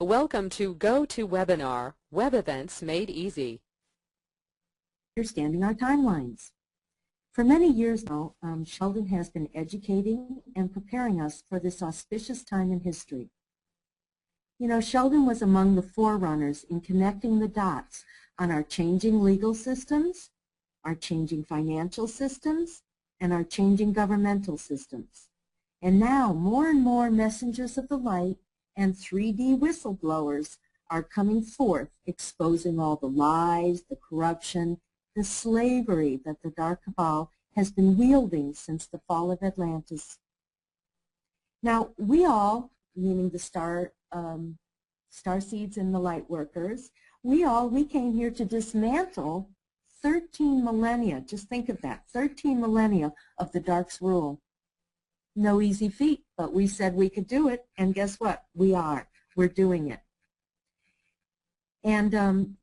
Welcome to GoToWebinar, Web Events Made Easy. Understanding our timelines. For many years now, Sheldan has been educating and preparing us for this auspicious time in history. You know, Sheldan was among the forerunners in connecting the dots on our changing legal systems, our changing financial systems, and our changing governmental systems. And now more and more messengers of the light and 3D whistleblowers are coming forth, exposing all the lies, the corruption, the slavery that the Dark Cabal has been wielding since the fall of Atlantis. Now, we all, meaning the star seeds and the light workers, we came here to dismantle 13 millennia, just think of that, 13 millennia of the Dark's rule. No easy feat, but we said we could do it, and guess what? We're doing it. And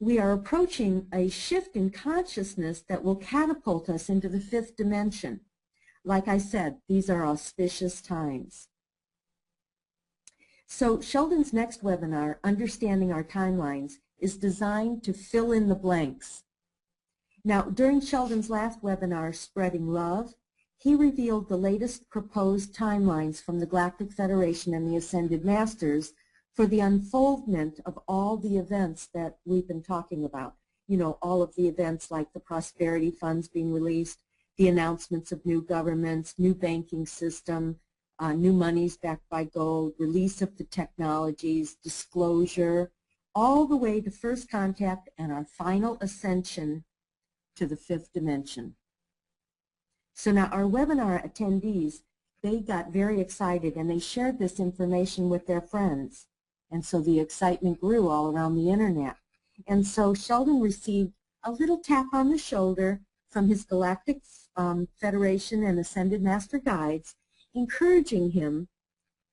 we are approaching a shift in consciousness that will catapult us into the fifth dimension. Like I said, these are auspicious times. So Sheldan's next webinar, Understanding Our Timelines, is designed to fill in the blanks. Now, during Sheldan's last webinar, Spreading Love, he revealed the latest proposed timelines from the Galactic Federation and the Ascended Masters for the unfoldment of all the events that we've been talking about. You know, all of the events like the prosperity funds being released, the announcements of new governments, new banking system, new monies backed by gold, release of the technologies, disclosure, all the way to first contact and our final ascension to the fifth dimension. So now our webinar attendees, they got very excited and they shared this information with their friends. And so the excitement grew all around the internet. And so Sheldan received a little tap on the shoulder from his Galactic Federation and Ascended Master Guides, encouraging him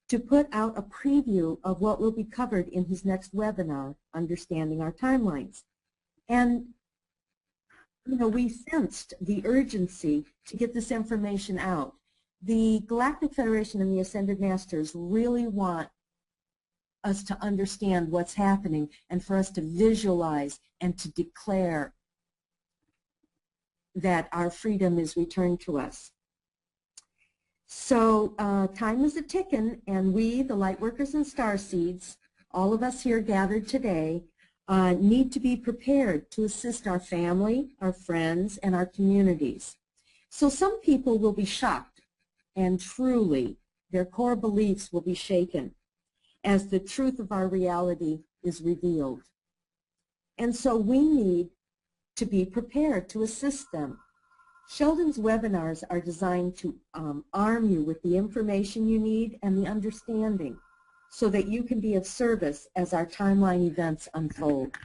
to put out a preview of what will be covered in his next webinar, Understanding Our Timelines. And you know, we sensed the urgency to get this information out. The Galactic Federation and the Ascended Masters really want us to understand what's happening and for us to visualize and to declare that our freedom is returned to us. So time is a-ticking, and we, the Lightworkers and Starseeds, all of us here gathered today, need to be prepared to assist our family, our friends, and our communities. So some people will be shocked, and truly their core beliefs will be shaken as the truth of our reality is revealed. And so we need to be prepared to assist them. Sheldan's webinars are designed to arm you with the information you need and the understanding, so that you can be of service as our timeline events unfold.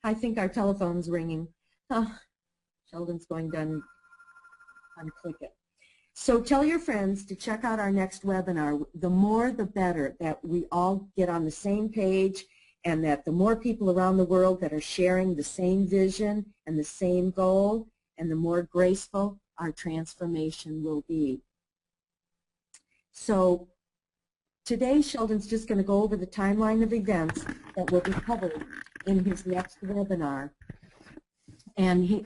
I think our telephone's ringing. Oh, Sheldan's going to unclick it. So tell your friends to check out our next webinar. The more the better, that we all get on the same page, and that the more people around the world that are sharing the same vision and the same goal, and the more graceful our transformation will be. So today Sheldan's just going to go over the timeline of events that will be covered in his next webinar. And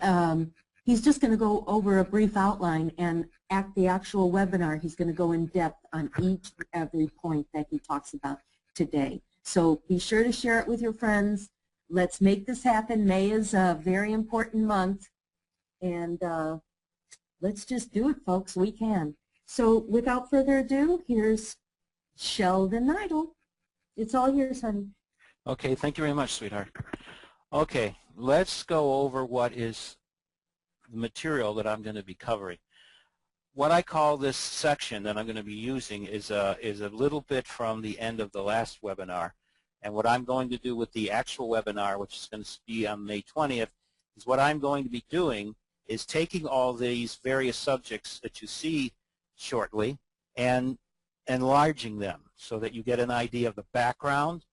he's just going to go over a brief outline, and at the actual webinar he's going to go in depth on each and every point that he talks about today. So be sure to share it with your friends. Let's make this happen. May is a very important month, and let's just do it, folks. We can. So without further ado, here's Sheldan Nidle. It's all yours, honey. Okay, thank you very much, sweetheart. Okay, let's go over what is the material that I'm going to be covering. What I call this section that I'm going to be using is a little bit from the end of the last webinar. And what I'm going to do with the actual webinar, which is going to be on May 20th, is what I'm going to be doing is taking all these various subjects that you see shortly and enlarging them so that you get an idea of the background,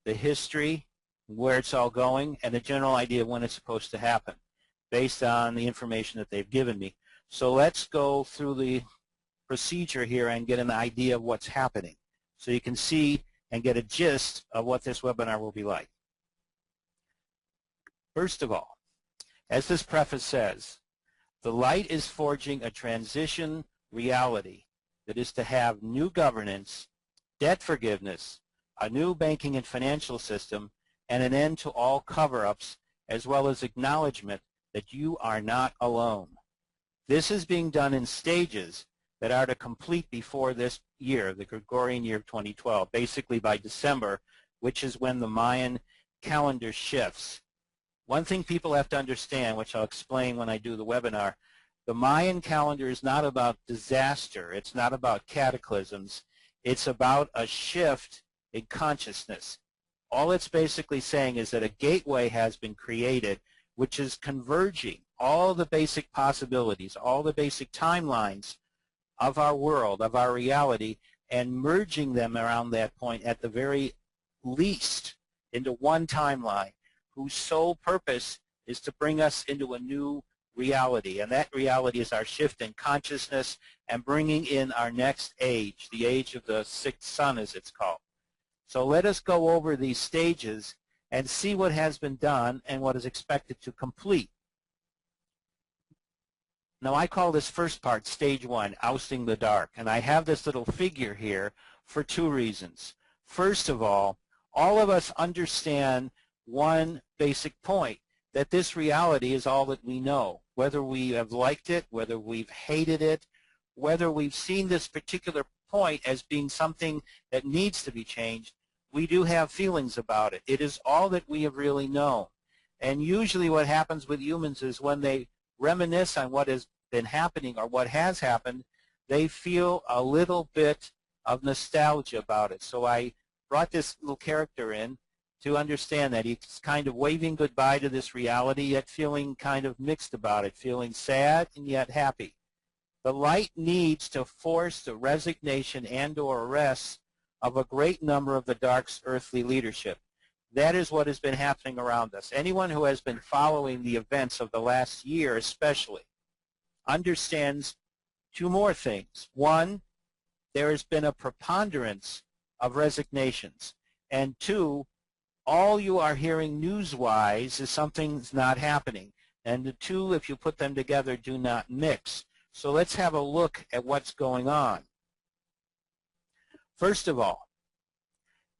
the history, where it's all going, and a general idea of when it's supposed to happen based on the information that they've given me. So let's go through the procedure here and get an idea of what's happening. so you can see and get a gist of what this webinar will be like. First of all, as this preface says, the light is forging a transition reality that is to have new governance, debt forgiveness, a new banking and financial system, and an end to all cover-ups, as well as acknowledgement that you are not alone. This is being done in stages that are to complete before this year, the Gregorian year of 2012, basically by December, which is when the Mayan calendar shifts. One thing people have to understand, which I'll explain when I do the webinar, the Mayan calendar is not about disaster. It's not about cataclysms. It's about a shift in consciousness. All it's basically saying is that a gateway has been created which is converging all the basic possibilities, all the basic timelines of our world, of our reality, and merging them around that point at the very least into one timeline whose sole purpose is to bring us into a new reality. And that reality is our shift in consciousness and bringing in our next age, the age of the sixth sun as it's called. So let us go over these stages and see what has been done and what is expected to complete. Now I call this first part stage one, ousting the dark. And I have this little figure here for two reasons. First of all of us understand one basic point, that this reality is all that we know. Whether we have liked it, whether we've hated it, whether we've seen this particular point as being something that needs to be changed, we do have feelings about it. It is all that we have really known. And usually what happens with humans is when they reminisce on what has been happening or what has happened, they feel a little bit of nostalgia about it. So I brought this little character in to understand that he's kind of waving goodbye to this reality, yet feeling kind of mixed about it, feeling sad and yet happy. The light needs to force the resignation and or arrest of a great number of the dark's earthly leadership. That is what has been happening around us. Anyone who has been following the events of the last year especially understands two more things. One, there has been a preponderance of resignations. And two, all you are hearing news-wise is something's not happening. And the two, if you put them together, do not mix. So let's have a look at what's going on. First of all,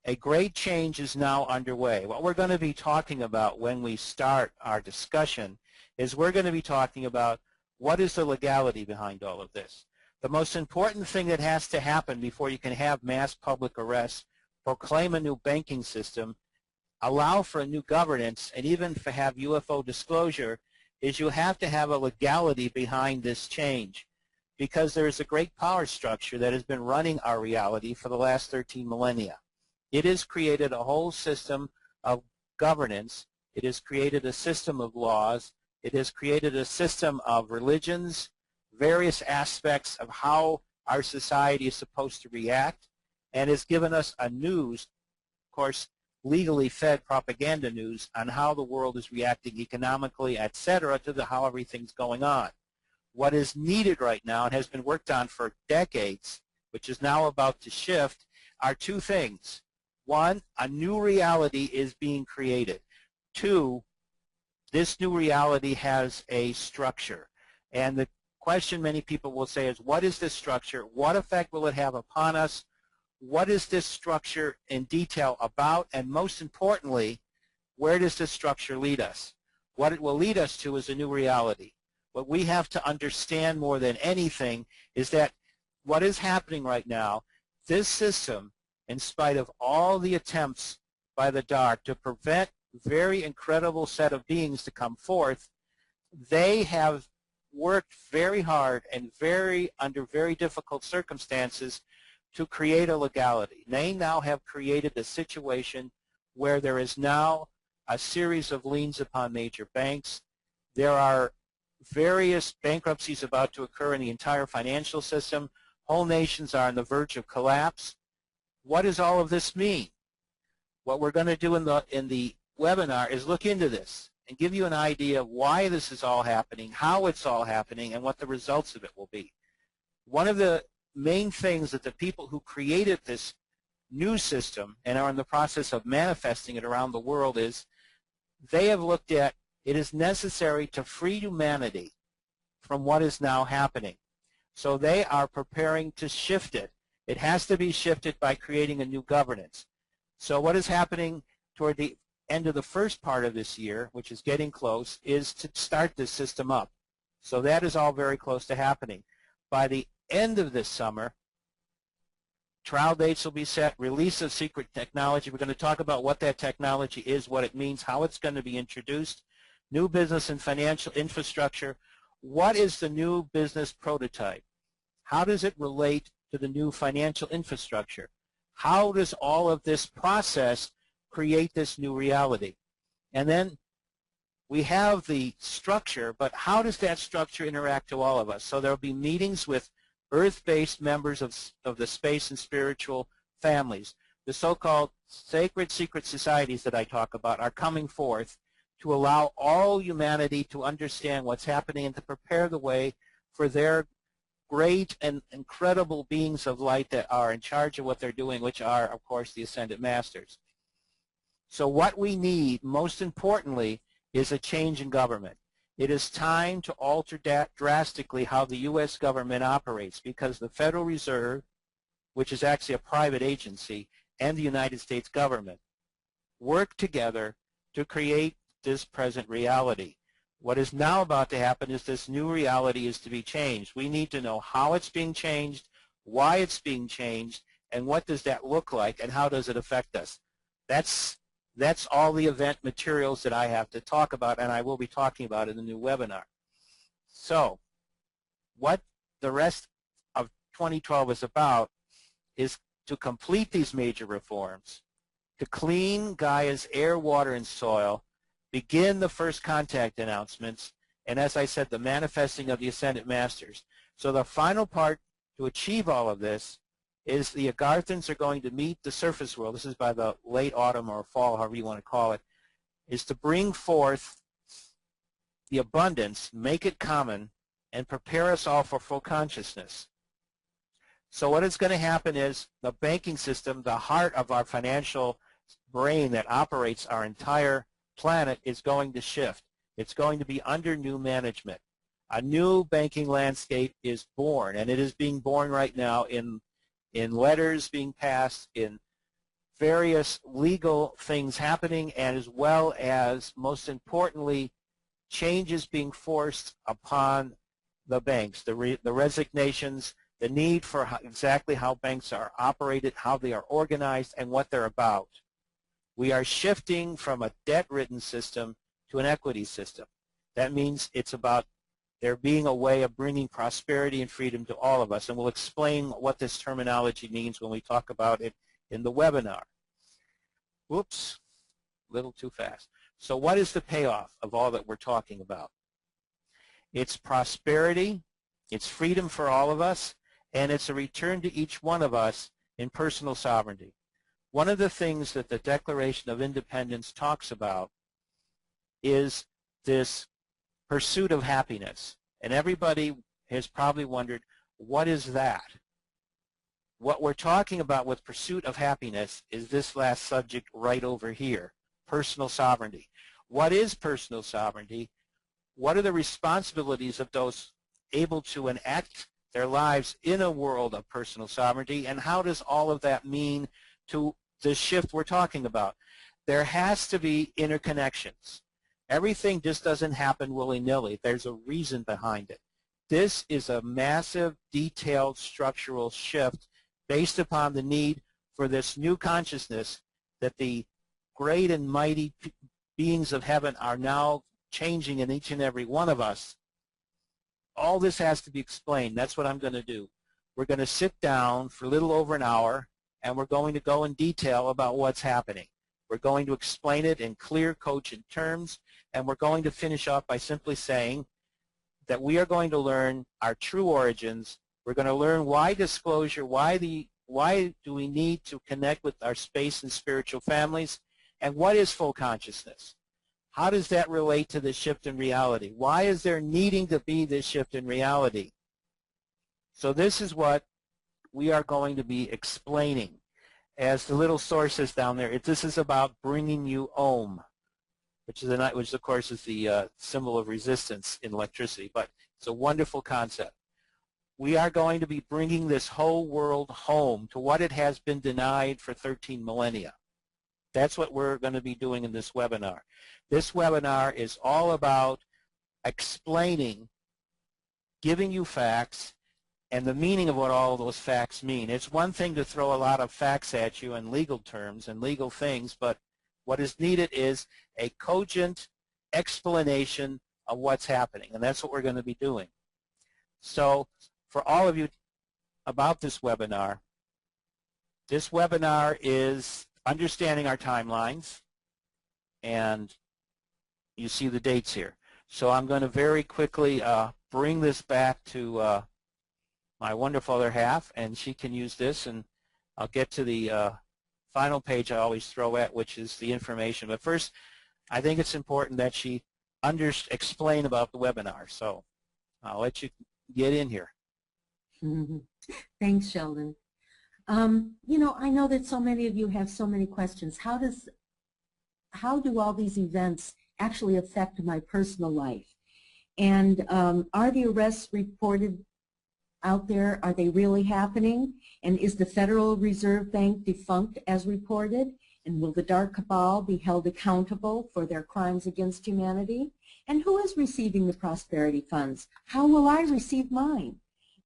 a great change is now underway. What we're going to be talking about when we start our discussion is we're going to be talking about what is the legality behind all of this. The most important thing that has to happen before you can have mass public arrests, proclaim a new banking system, allow for a new governance, and even have UFO disclosure, is you have to have a legality behind this change, because there is a great power structure that has been running our reality for the last 13 millennia. It has created a whole system of governance. It has created a system of laws. It has created a system of religions, various aspects of how our society is supposed to react, and has given us a news, of course, legally fed propaganda news on how the world is reacting economically, etc., to how everything's going on. What is needed right now and has been worked on for decades, which is now about to shift, are two things. One, a new reality is being created. Two, this new reality has a structure. And the question many people will say is, what is this structure? What effect will it have upon us? What is this structure in detail about? And most importantly, where does this structure lead us? What it will lead us to is a new reality. What we have to understand more than anything is that what is happening right now, this system, in spite of all the attempts by the dark to prevent very incredible set of beings to come forth, they have worked very hard and under very difficult circumstances to create a legality. They now have created a situation where there is now a series of liens upon major banks. There are various bankruptcies about to occur in the entire financial system. Whole nations are on the verge of collapse. What does all of this mean? What we're going to do in the webinar is look into this and give you an idea of why this is all happening, how it's all happening, and what the results of it will be. One of the main things that the people who created this new system and are in the process of manifesting it around the world is they have looked at it is necessary to free humanity from what is now happening. So they are preparing to shift it. It has to be shifted by creating a new governance. So what is happening toward the end of the first part of this year, which is getting close, is to start this system up. So that is all very close to happening. By the end of this summer, trial dates will be set, release of secret technology. We're going to talk about what that technology is, what it means, how it's going to be introduced, new business and financial infrastructure. What is the new business prototype? How does it relate to the new financial infrastructure? How does all of this process create this new reality? And then we have the structure, but how does that structure interact to all of us? So there will be meetings with earth-based members of the space and spiritual families. The so-called sacred secret societies that I talk about are coming forth to allow all humanity to understand what's happening and to prepare the way for their great and incredible beings of light that are in charge of what they're doing, which are, of course, the Ascended Masters. So what we need, most importantly, is a change in government. It is time to alter drastically how the U.S. government operates, because the Federal Reserve, which is actually a private agency, and the United States government work together to create this present reality. What is now about to happen is this new reality is to be changed. We need to know how it's being changed, why it's being changed, and what does that look like, and how does it affect us. That's all the event materials that I have to talk about, and I will be talking about in the new webinar. So what the rest of 2012 is about is to complete these major reforms, to clean Gaia's air, water, and soil, begin the first contact announcements, and as I said, the manifesting of the Ascended Masters. So the final part to achieve all of this is the Agarthans are going to meet the surface world. This is by the late autumn or fall, however you want to call it, is to bring forth the abundance, make it common, and prepare us all for full consciousness. So what is going to happen is the banking system, the heart of our financial brain that operates our entire planet, is going to shift. It's going to be under new management. A new banking landscape is born, and it is being born right now in letters being passed, in various legal things happening, and as well as, most importantly, changes being forced upon the banks, the resignations, the need for exactly how banks are operated, how they are organized, and what they're about. We are shifting from a debt-ridden system to an equity system. That means it's about there being a way of bringing prosperity and freedom to all of us, and we'll explain what this terminology means when we talk about it in the webinar. Whoops, a little too fast. So what is the payoff of all that we're talking about? It's prosperity, it's freedom for all of us, and it's a return to each one of us in personal sovereignty. One of the things that the Declaration of Independence talks about is this pursuit of happiness. And everybody has probably wondered, what is that? What we're talking about with pursuit of happiness is this last subject right over here, personal sovereignty. What is personal sovereignty? What are the responsibilities of those able to enact their lives in a world of personal sovereignty, and how does all of that mean to the shift we're talking about? There has to be interconnections. Everything just doesn't happen willy-nilly. There's a reason behind it. This is a massive, detailed, structural shift based upon the need for this new consciousness that the great and mighty beings of heaven are now changing in each and every one of us. All this has to be explained. That's what I'm going to do. We're going to sit down for a little over an hour, and we're going to go in detail about what's happening. We're going to explain it in clear, cogent terms, and we're going to finish off by simply saying that we are going to learn our true origins. We're going to learn why disclosure, why do we need to connect with our space and spiritual families, and what is full consciousness? How does that relate to the shift in reality? Why is there needing to be this shift in reality? So this is what we are going to be explaining. as the little sources down there, this is about bringing you ohm, which of course is the symbol of resistance in electricity, but it's a wonderful concept. We are going to be bringing this whole world home to what it has been denied for 13 millennia. That's what we're going to be doing in this webinar. This webinar is all about explaining, giving you facts, and the meaning of what all of those facts mean. It's one thing to throw a lot of facts at you in legal terms and legal things, but what is needed is a cogent explanation of what's happening, and that's what we're going to be doing. So for all of you about this webinar is understanding our timelines, and you see the dates here. So I'm going to very quickly bring this back to my wonderful other half, and she can use this, and I'll get to the final page I always throw at, which is the information. But first, I think it's important that she explain about the webinar. So I'll let you get in here. Thanks, Sheldon. You know, I know that so many of you have so many questions. How do all these events actually affect my personal life? And are the arrests reported out there? Are they really happening? And is the Federal Reserve Bank defunct as reported? And will the dark cabal be held accountable for their crimes against humanity? And who is receiving the prosperity funds? How will I receive mine?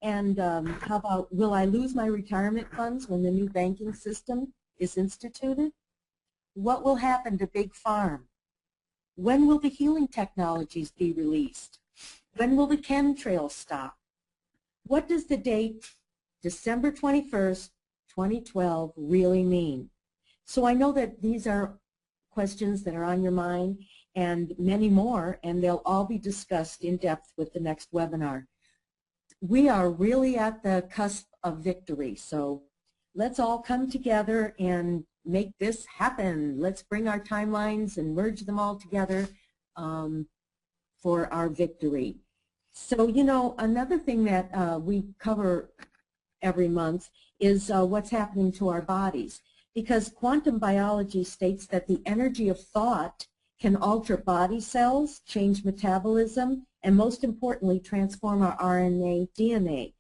And how about, will I lose my retirement funds when the new banking system is instituted? What will happen to Big Farm? When will the healing technologies be released? When will the chemtrails stop? What does the date December 21st, 2012 really mean? So I know that these are questions that are on your mind and many more, and they'll all be discussed in depth with the next webinar. We are really at the cusp of victory, so let's all come together and make this happen. Let's bring our timelines and merge them all together for our victory. So, you know, another thing that we cover every month is what's happening to our bodies, because quantum biology states that the energy of thought can alter body cells, change metabolism, and most importantly, transform our RNA, DNA.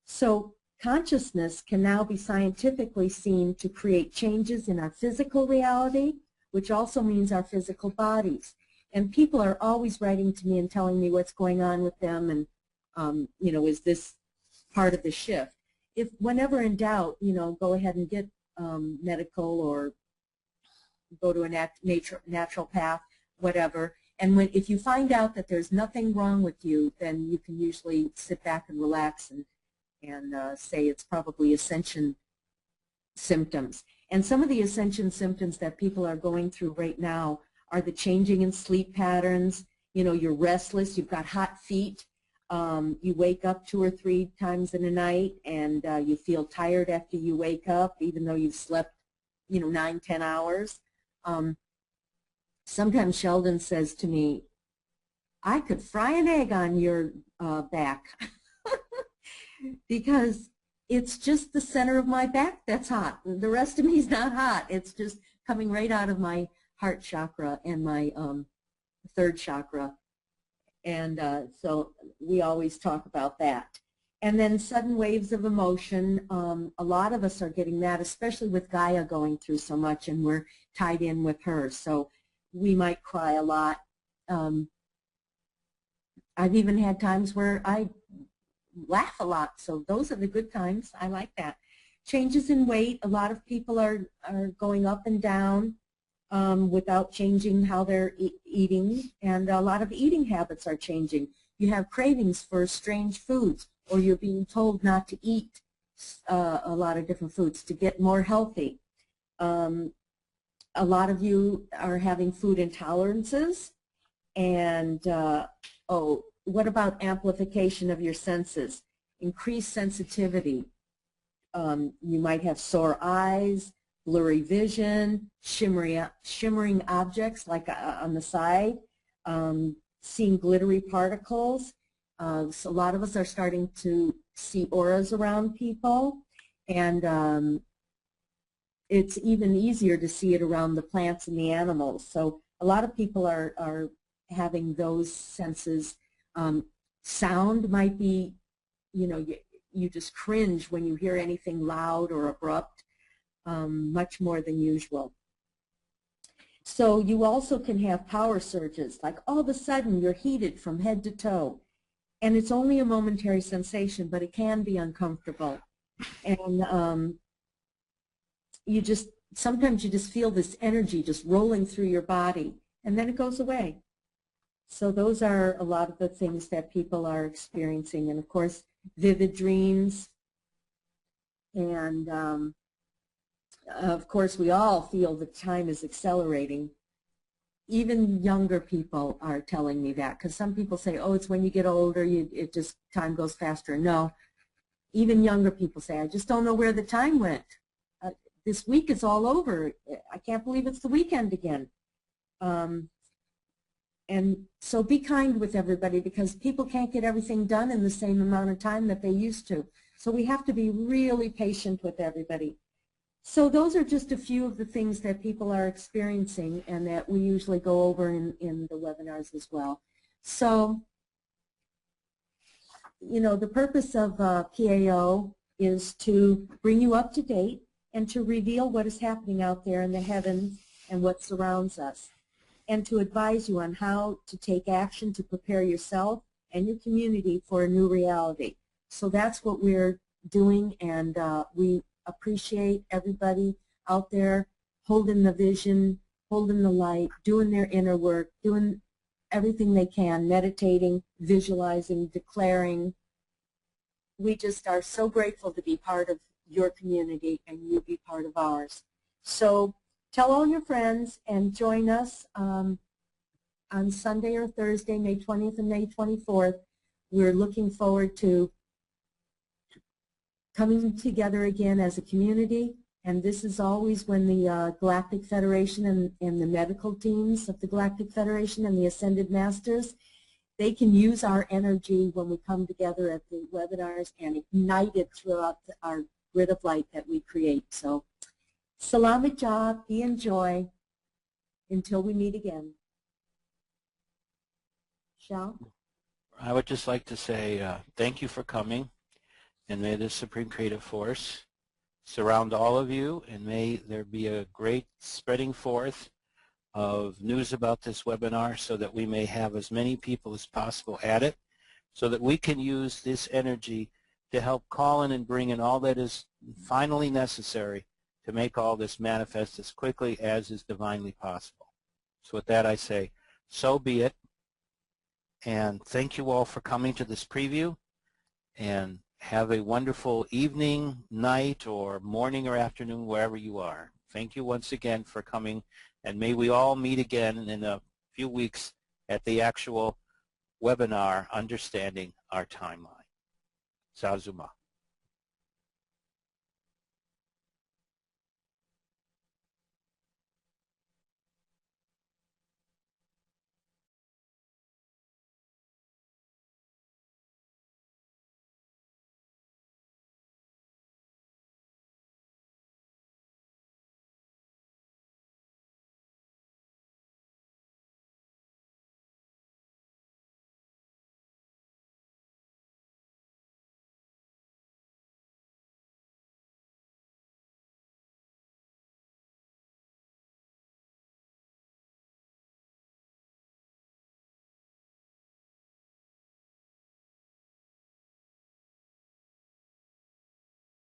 So consciousness can now be scientifically seen to create changes in our physical reality, which also means our physical bodies. And people are always writing to me and telling me what's going on with them, and you know, is this part of the shift? If whenever in doubt, you know, go ahead and get medical or go to a naturopath, whatever. And if you find out that there's nothing wrong with you, then you can usually sit back and relax and say it's probably ascension symptoms. And some of the ascension symptoms that people are going through right now are the changing in sleep patterns. You know, you're restless, you've got hot feet, you wake up 2 or 3 times in a night, and you feel tired after you wake up, even though you've slept, you know, 9, 10 hours. Sometimes Sheldon says to me, I could fry an egg on your back because it's just the center of my back that's hot. The rest of me is not hot. It's just coming right out of my heart chakra and my third chakra. And so we always talk about that. And then sudden waves of emotion. A lot of us are getting that, especially with Gaia going through so much, and we're tied in with her. So we might cry a lot. I've even had times where I laugh a lot, so those are the good times. I like that. Changes in weight. A lot of people are going up and down without changing how they're eating, and a lot of eating habits are changing. You have cravings for strange foods, or you're being told not to eat a lot of different foods to get more healthy. A lot of you are having food intolerances, and oh, what about amplification of your senses? Increased sensitivity. You might have sore eyes, blurry vision, shimmering objects like on the side, seeing glittery particles. So a lot of us are starting to see auras around people, and it's even easier to see it around the plants and the animals. So a lot of people are having those senses. Sound might be, you just cringe when you hear anything loud or abrupt, much more than usual. So you also can have power surges, like all of a sudden you're heated from head to toe. And it's only a momentary sensation, but it can be uncomfortable. And sometimes you just feel this energy just rolling through your body, and then it goes away. So those are a lot of the things that people are experiencing. And of course, vivid dreams. And of course, we all feel that time is accelerating. Even younger people are telling me that, because some people say, oh, it's when you get older, time goes faster. No, even younger people say, I just don't know where the time went. This week is all over. I can't believe it's the weekend again. And so be kind with everybody, because people can't get everything done in the same amount of time that they used to. So we have to be really patient with everybody. So those are just a few of the things that people are experiencing and that we usually go over in the webinars as well. So, the purpose of PAO is to bring you up to date and to reveal what is happening out there in the heavens and what surrounds us, and to advise you on how to take action to prepare yourself and your community for a new reality. So that's what we're doing, and we appreciate everybody out there holding the vision, holding the light, doing their inner work, doing everything they can, meditating, visualizing, declaring. We just are so grateful to be part of your community and you be part of ours. So tell all your friends and join us on Sunday or Thursday, May 20th and May 24th. We're looking forward to coming together again as a community, and this is always when the Galactic Federation and the medical teams of the Galactic Federation and the Ascended Masters, they can use our energy when we come together at the webinars and ignite it throughout our grid of light that we create. So, Salamat Jah, be in joy until we meet again. Shal? I would just like to say thank you for coming. And may the Supreme Creative Force surround all of you, and may there be a great spreading forth of news about this webinar so that we may have as many people as possible at it, so that we can use this energy to help call in and bring in all that is finally necessary to make all this manifest as quickly as is divinely possible. So with that I say, so be it. And thank you all for coming to this preview, and have a wonderful evening, night, or morning or afternoon, wherever you are. Thank you once again for coming, and may we all meet again in a few weeks at the actual webinar, Understanding Our Timeline. Sazuma.